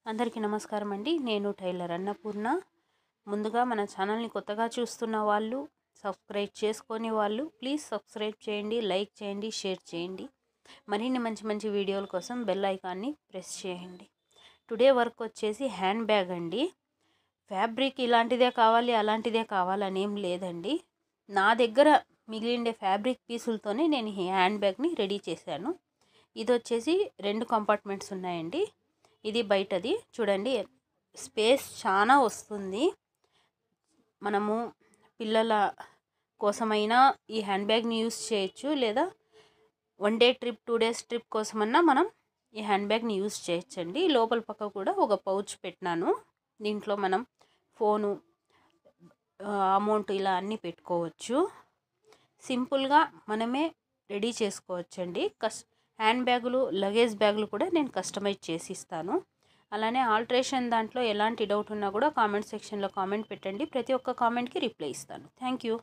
అందరికీ నమస్కారం అండి. నేను టైలర్ అన్నపూర్ణ. ముందుగా మన ఛానల్ని కొత్తగా చూస్తున్న వాళ్ళు, సబ్స్క్రైబ్ చేసుకొని వాళ్ళు ప్లీజ్ సబ్స్క్రైబ్ చేయండి, లైక్ చేయండి, షేర్ చేయండి. మరిన్ని మంచి మంచి వీడియోల కోసం బెల్ ఐకాన్ని ప్రెస్ చేయండి. టుడే వర్క్ వచ్చేసి హ్యాండ్ బ్యాగ్ అండి. ఫ్యాబ్రిక్ ఇలాంటిదే కావాలి అలాంటిదే కావాలని ఏం లేదండి. నా దగ్గర మిగిలిండే ఫ్యాబ్రిక్ పీసులతోనే నేను ఈ హ్యాండ్ బ్యాగ్ని రెడీ చేశాను. ఇది వచ్చేసి 2 కంపార్ట్మెంట్స్ ఉన్నాయండి. ఇది బయటది చూడండి, స్పేస్ చాలా వస్తుంది. మనము పిల్లల కోసమైనా ఈ హ్యాండ్ బ్యాగ్ని యూస్ చేయొచ్చు, లేదా 1 డే ట్రిప్ 2 డేస్ ట్రిప్ కోసమన్నా మనం ఈ హ్యాండ్ బ్యాగ్ని యూస్ చేయొచ్చండి. లోపల పక్క కూడా ఒక పౌచ్ పెట్టినాను. దీంట్లో మనం ఫోను, అమౌంట్ ఇలా అన్నీ పెట్టుకోవచ్చు. సింపుల్గా మనమే రెడీ చేసుకోవచ్చండి. హ్యాండ్ బ్యాగులు, లగేజ్ బ్యాగులు కూడా నేను కస్టమైజ్ చేసి ఇస్తాను. అలానే ఆల్ట్రేషన్ దాంట్లో ఎలాంటి డౌట్ ఉన్నా కూడా కామెంట్ సెక్షన్లో కామెంట్ పెట్టండి. ప్రతి ఒక్క కామెంట్కి రిప్లై ఇస్తాను. Thank you.